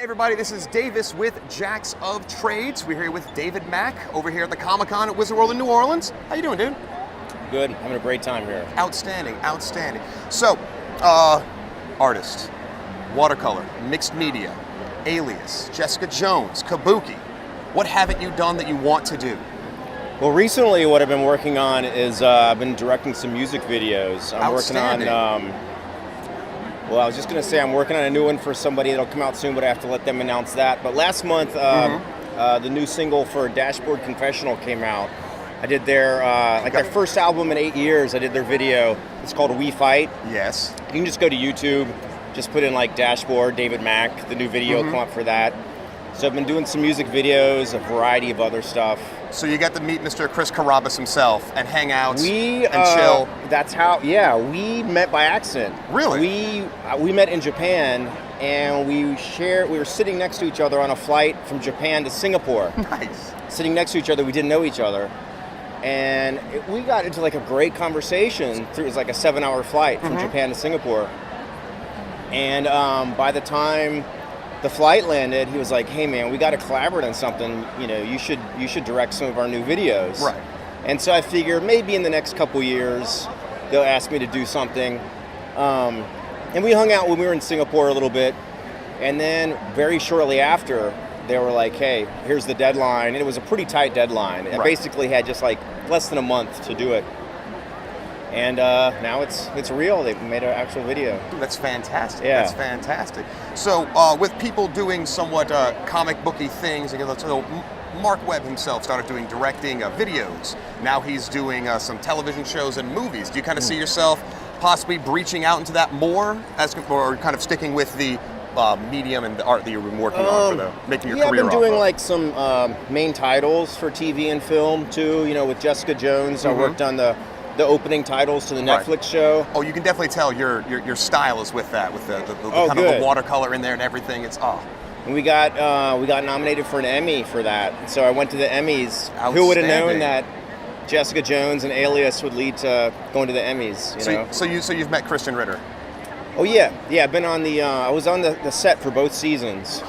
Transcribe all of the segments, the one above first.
everybody, this is Davis with Jacks of Trades. We're here with David Mack over here at the Comic-Con at Wizard World in New Orleans. How you doing, dude? Good, having a great time here. Outstanding, outstanding. So, artist, watercolor, mixed media, Alias, Jessica Jones, Kabuki. What haven't you done that you want to do? Well, recently what I've been working on is I've been directing some music videos. I'm working on, well, I was just going to say I'm working on a new one for somebody that'll come out soon, but I have to let them announce that. But last month, the new single for Dashboard Confessional came out. I did their, their first album in 8 years. I did their video. It's called We Fight. Yes. You can just go to YouTube, just put in like Dashboard, David Mack, the new video will come up for that. So I've been doing some music videos, a variety of other stuff. So you got to meet Mr. Chris Carabas himself and hang out and chill. That's how, we met by accident. Really? We met in Japan, and we were sitting next to each other on a flight from Japan to Singapore. Nice. Sitting next to each other, we didn't know each other. And we got into like a great conversation. It was like a 7-hour flight from Japan to Singapore. And by the time the flight landed, he was like, "Hey man, we got to collaborate on something. You know, you should direct some of our new videos." Right. And so I figured maybe in the next couple years they'll ask me to do something. And we hung out when we were in Singapore a little bit, and then very shortly after they were like, "Hey, here's the deadline," and it was a pretty tight deadline. I basically had just like less than a month to do it. And now it's real. They've made an actual video. That's fantastic. Yeah. That's fantastic. So with people doing somewhat comic booky things, so Mark Webb himself started doing directing videos. Now he's doing some television shows and movies. Do you kind of see yourself possibly breaching out into that more, or kind of sticking with the medium and the art that you've been working on for making your career? I've been doing like some main titles for TV and film too. You know, with Jessica Jones, I worked on the opening titles to the Netflix show. Oh, you can definitely tell your style is with that, with the kind of the watercolor in there and everything. It's And we got nominated for an Emmy for that. So I went to the Emmys. Who would have known that Jessica Jones and Alias would lead to going to the Emmys? You know? So you've met Christian Ritter. Oh yeah. I've been on I was on the set for both seasons.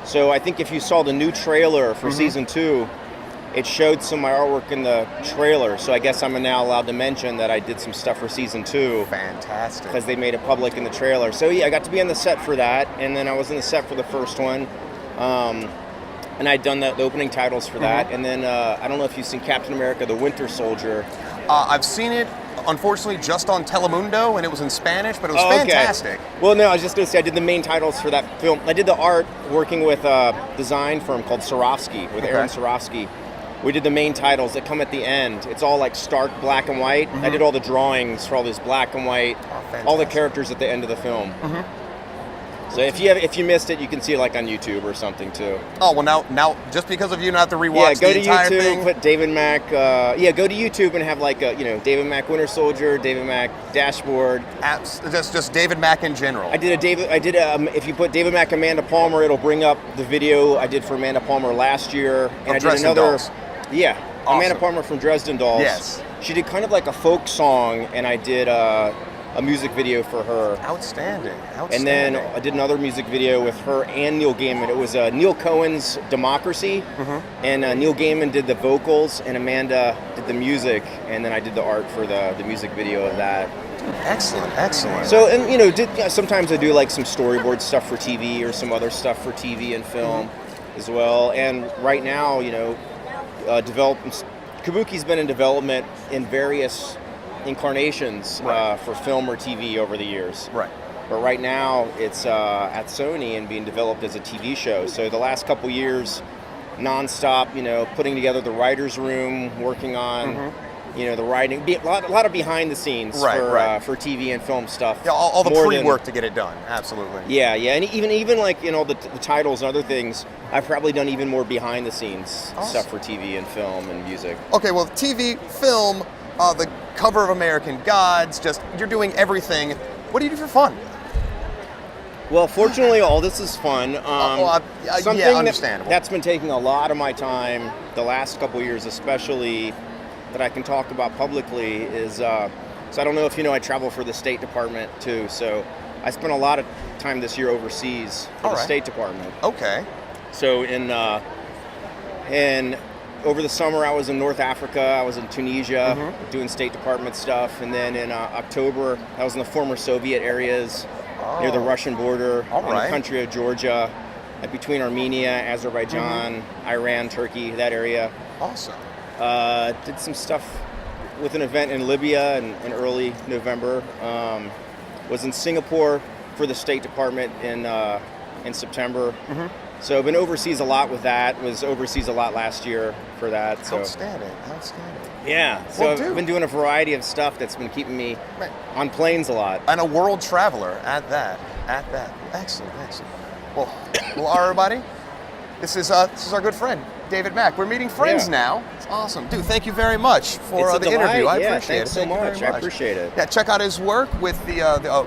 So I think if you saw the new trailer for season 2, it showed some of my artwork in the trailer. So I guess I'm now allowed to mention that I did some stuff for season 2. Fantastic. Because they made it public in the trailer. So yeah, I got to be on the set for that, and then I was in the set for the first one. And I'd done the opening titles for that. And then I don't know if you've seen Captain America: The Winter Soldier. I've seen it, unfortunately, just on Telemundo, and it was in Spanish, but it was fantastic. Well, no, I was just going to say I did the main titles for that film. I did the art working with a design firm called Swarovski, with Aaron Swarovski. We did the main titles that come at the end. It's all like stark black and white. I did all the drawings for all this black and white, all the characters at the end of the film. So if you missed it, you can see it like on YouTube or something too. Oh, well now just because of you, not to rewatch the entire thing. Yeah, go to YouTube, put David Mack. Go to YouTube and have like David Mack Winter Soldier, David Mack Dashboard. Just David Mack in general. If you put David Mack Amanda Palmer, it'll bring up the video I did for Amanda Palmer last year, and I did another. Dolls. Yeah, awesome. Amanda Palmer from Dresden Dolls. Yes. She did kind of like a folk song, and I did a music video for her. Outstanding. And then I did another music video with her and Neil Gaiman. It was Neil Cohen's Democracy, and Neil Gaiman did the vocals, and Amanda did the music, and then I did the art for the music video of that. Excellent. So, and sometimes I do like some storyboard stuff for TV or some other stuff for TV and film as well. And right now, Kabuki's been in development in various incarnations for film or TV over the years. Right. But right now it's at Sony and being developed as a TV show. So the last couple years, nonstop, putting together the writer's room, working on the writing, a lot of behind the scenes for TV and film stuff. Yeah, all the pre-work to get it done. Absolutely. Yeah, and even like the titles and other things, I've probably done even more behind the scenes stuff for TV and film and music. Okay, well, TV, film, the cover of American Gods, you're doing everything. What do you do for fun? Well, fortunately, all this is fun. Understandable. That's been taking a lot of my time the last couple years, especially, that I can talk about publicly is, so I don't know if I travel for the State Department too. So I spent a lot of time this year overseas for the State Department. Okay. So in over the summer, I was in North Africa. I was in Tunisia doing State Department stuff, and then in October, I was in the former Soviet areas near the Russian border, in the country of Georgia, between Armenia, Azerbaijan, Iran, Turkey, that area. Awesome. Did some stuff with an event in Libya in early November. Was in Singapore for the State Department in September. So I've been overseas a lot with that. Was overseas a lot last year for that. So. Outstanding. Yeah. So I've been doing a variety of stuff that's been keeping me on planes a lot. And a world traveler at that. Excellent. Well, everybody, this is our good friend, David Mack. We're meeting friends now. It's awesome. Dude, thank you very much for the interview. I appreciate it. Thanks so much. I appreciate it. Yeah, check out his work with the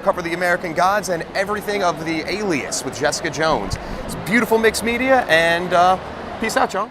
cover of the American Gods and everything of the Alias with Jessica Jones. It's beautiful mixed media, and peace out, y'all.